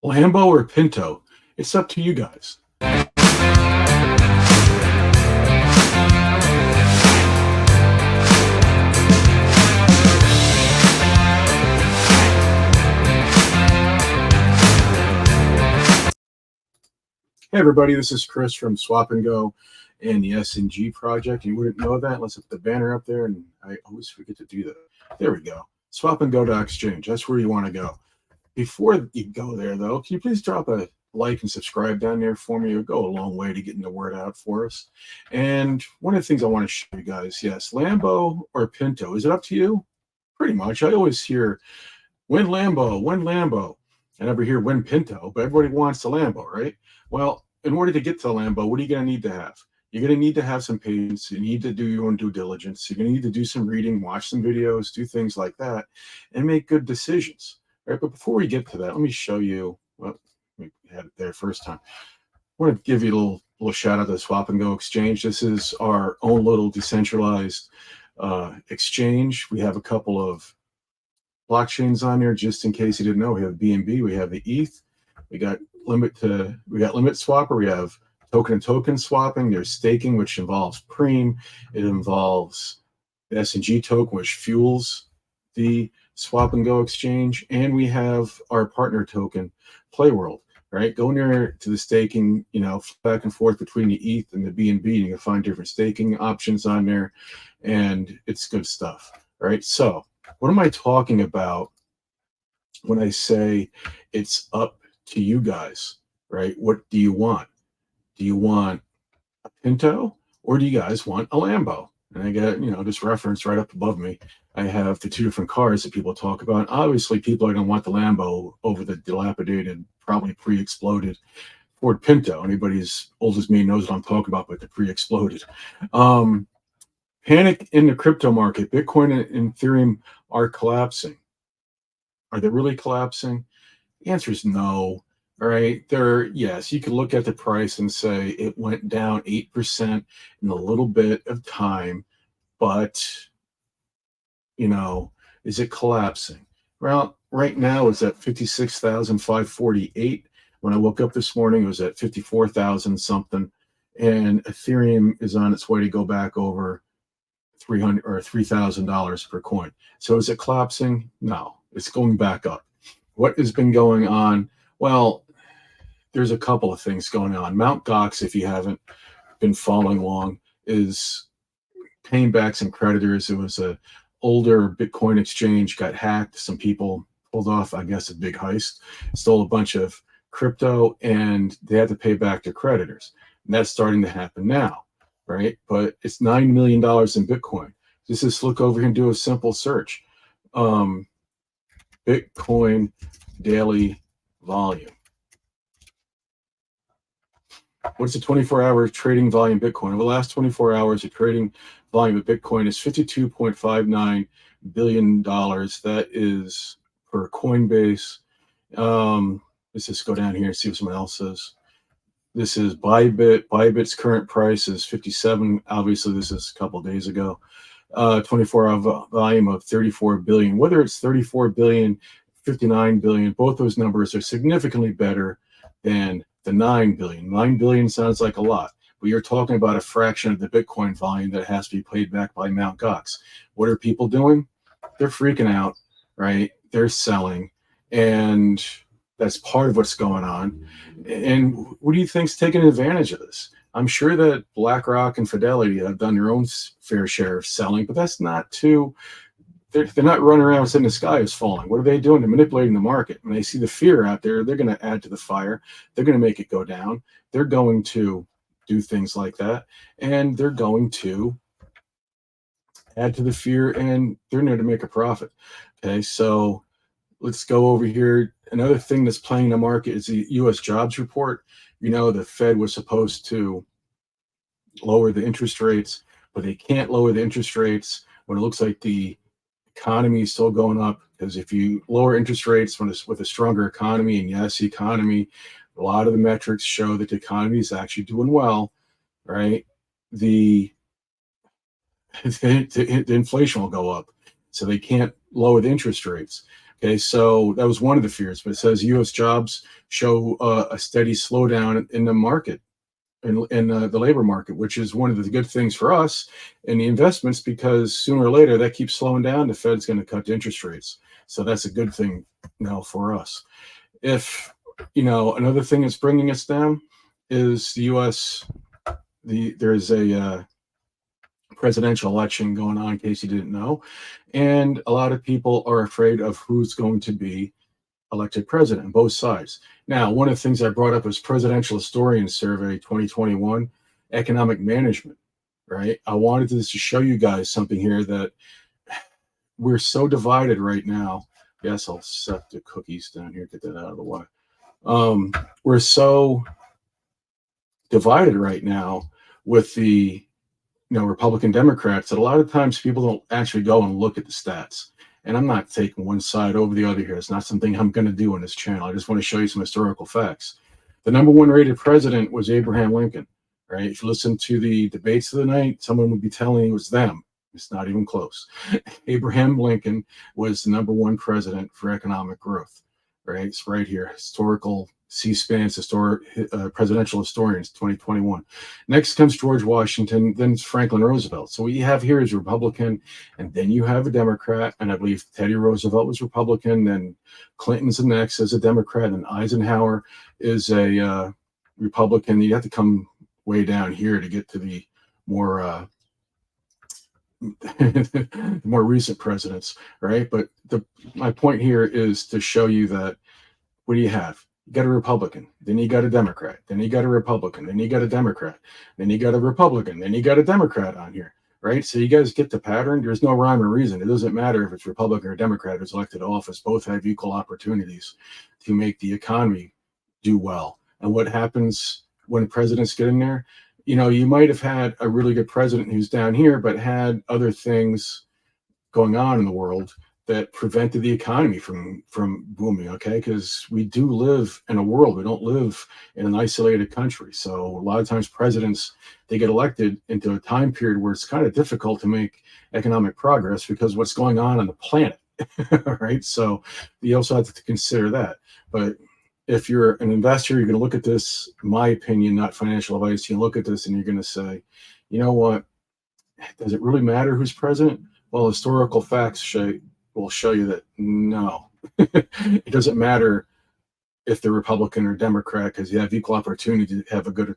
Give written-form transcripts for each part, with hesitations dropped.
Lambo or Pinto? It's up to you guys. Hey everybody, this is Chris from Swap and Go and the S&G project. You wouldn't know that unless I put the banner up there, and I always forget to do that. There we go. SWAPNGO.EXCHANge. That's where you want to go. Before you go there, though, can you please drop a like and subscribe down there for me? It would go a long way to getting the word out for us. And one of the things I want to show you guys, yes, Lambo or Pinto, is it up to you? Pretty much. I always hear, win Lambo, win Lambo. I never hear win Pinto, but everybody wants the Lambo, right? Well, in order to get to the Lambo, what are you going to need to have? You're going to need to have some patience. You need to do your own due diligence. You're going to need to do some reading, watch some videos, do things like that, and make good decisions, right? But before we get to that, let me show you. Well, we had it there first time. I want to give you a little shout out to the Swap and Go exchange. This is our own little decentralized exchange. We have a couple of blockchains on there, just in case you didn't know. We have BNB, we have the ETH, we got limit swapper, we have token to token swapping, there's staking, which involves Preem, it involves the S&G token, which fuels the Swap and Go exchange, and we have our partner token, Playworld, right? Go near to the staking, back and forth between the ETH and the BNB, and you can find different staking options on there, and it's good stuff, right? So what am I talking about when I say it's up to you guys, right? What do you want? Do you want a Pinto or do you guys want a Lambo? And I got, this reference right up above me. I have the two different cars that people talk about. Obviously, people are going to want the Lambo over the dilapidated, probably pre-exploded Ford Pinto. Anybody as old as me knows what I'm talking about, but the pre-exploded. Panic in the crypto market. Bitcoin and Ethereum are collapsing. Are they really collapsing? The answer is no. All right. Yes, you could look at the price and say it went down 8% in a little bit of time, but is it collapsing? Well, right now it's at 56,548. When I woke up this morning, it was at 54,000 something, and Ethereum is on its way to go back over $300 or $3,000 per coin. So is it collapsing? No, it's going back up. What has been going on? Well, there's a couple of things going on. Mt. Gox, if you haven't been following along, is paying back some creditors. It was a older Bitcoin exchange, got hacked. Some people pulled off, I guess, a big heist, stole a bunch of crypto, and they had to pay back their creditors. And that's starting to happen now. Right? But it's $9 million in Bitcoin. Just look over here and do a simple search. Bitcoin daily volume. What's the 24-hour trading volume Bitcoin? Over the last 24 hours, the trading volume of Bitcoin is $52.59 billion. That is per Coinbase. Let's just go down here and see what someone else says. This is Bybit. Bybit's current price is 57. Obviously, this is a couple of days ago. 24-hour volume of 34 billion. Whether it's 34 billion, 59 billion, both those numbers are significantly better than the 9 billion. 9 billion sounds like a lot, but you're talking about a fraction of the Bitcoin volume that has to be paid back by Mt. Gox. What are people doing? They're freaking out, right? They're selling, and that's part of what's going on. And what do you think's taking advantage of this? I'm sure that BlackRock and Fidelity have done their own fair share of selling, but that's not too. They're not running around saying the sky is falling. What are they doing? They're manipulating the market. When they see the fear out there, they're going to add to the fire. They're going to make it go down. They're going to do things like that, and they're going to add to the fear, and they're there to make a profit. Okay, so let's go over here. Another thing that's playing the market is the U.S. jobs report. The Fed was supposed to lower the interest rates, but they can't lower the interest rates when it looks like the economy is still going up. Because if you lower interest rates with a stronger economy, and yes, the economy, a lot of the metrics show that the economy is actually doing well, right? The inflation will go up. So they can't lower the interest rates. Okay, so that was one of the fears, but it says U.S. jobs show a steady slowdown in the market, in the labor market, which is one of the good things for us in the investments, because sooner or later that keeps slowing down. The Fed's going to cut interest rates. So that's a good thing now for us. If, another thing that's bringing us down is the U.S., there's a presidential election going on, in case you didn't know. And a lot of people are afraid of who's going to be elected president on both sides. Now, one of the things I brought up was Presidential Historian Survey 2021, economic management, right? I wanted to show you guys something here, that we're so divided right now. Yes, I'll set the cookies down here, get that out of the way. We're so divided right now with the Republican Democrats that a lot of times people don't actually go and look at the stats. And I'm not taking one side over the other here. It's not something I'm going to do on this channel. I just want to show you some historical facts. The number one rated president was Abraham Lincoln, right? If you listen to the debates of the night, someone would be telling you it was them. It's not even close. Abraham Lincoln was the number one president for economic growth, right? It's right here, historical C-SPAN's presidential historians 2021. Next comes George Washington, then it's Franklin Roosevelt. So what you have here is Republican, and then you have a Democrat, and I believe Teddy Roosevelt was Republican, then Clinton's the next as a Democrat, and Eisenhower is a Republican. You have to come way down here to get to the more more recent presidents, right? But my point here is to show you that what do you have? You got a Republican, then you got a Democrat, then you got a Republican, then you got a Democrat, then you got a Republican, then you got a Democrat on here, right? So you guys get the pattern. There's no rhyme or reason. It doesn't matter if it's Republican or Democrat who's elected to office. Both have equal opportunities to make the economy do well. And what happens when presidents get in there? You might have had a really good president who's down here, but had other things going on in the world that prevented the economy from booming, okay? Because we do live in a world. We don't live in an isolated country. So a lot of times presidents, they get elected into a time period where it's kind of difficult to make economic progress because what's going on the planet, right? So you also have to consider that. But if you're an investor, you're going to look at this, my opinion, not financial advice, you look at this and you're going to say, you know what, does it really matter who's president? Well, historical facts will show you that no, it doesn't matter if they're Republican or Democrat, because you have equal opportunity to have a good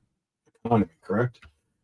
economy, correct?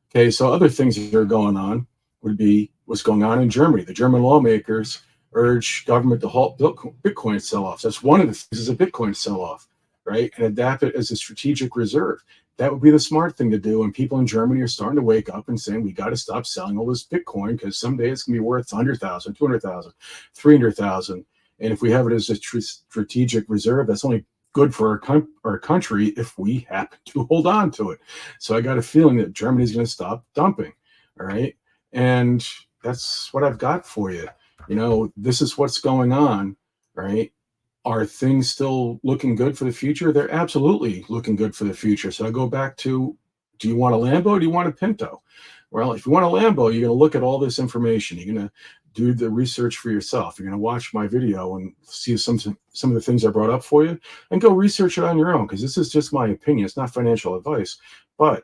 Okay, so other things that are going on would be what's going on in Germany. The German lawmakers urge government to halt Bitcoin sell-offs. That's one of the things, is a Bitcoin sell-off, right? And adapt it as a strategic reserve. That would be the smart thing to do. And people in Germany are starting to wake up and saying, we got to stop selling all this Bitcoin, because someday it's going to be worth 100,000, 200,000, 300,000. And if we have it as a strategic reserve, that's only good for our country if we happen to hold on to it. So I got a feeling that Germany's going to stop dumping. All right. And that's what I've got for you. This is what's going on, right? Are things still looking good for the future? They're absolutely looking good for the future. So I go back to, do you want a Lambo or do you want a Pinto? Well, if you want a Lambo, you're going to look at all this information. You're going to do the research for yourself. You're going to watch my video and see some of the things I brought up for you, and go research it on your own, because this is just my opinion. It's not financial advice. But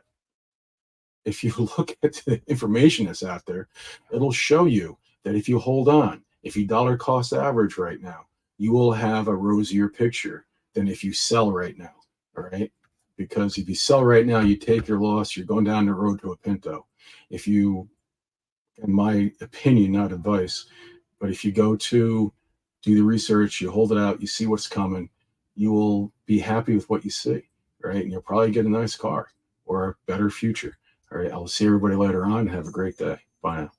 if you look at the information that's out there, it'll show you that if you hold on, if you dollar cost average right now, you will have a rosier picture than if you sell right now, all right? Because if you sell right now, you take your loss, you're going down the road to a Pinto. If you, in my opinion, not advice, but if you go to do the research, you hold it out, you see what's coming, you will be happy with what you see, right? And you'll probably get a nice car or a better future. All right, I'll see everybody later on. Have a great day. Bye now.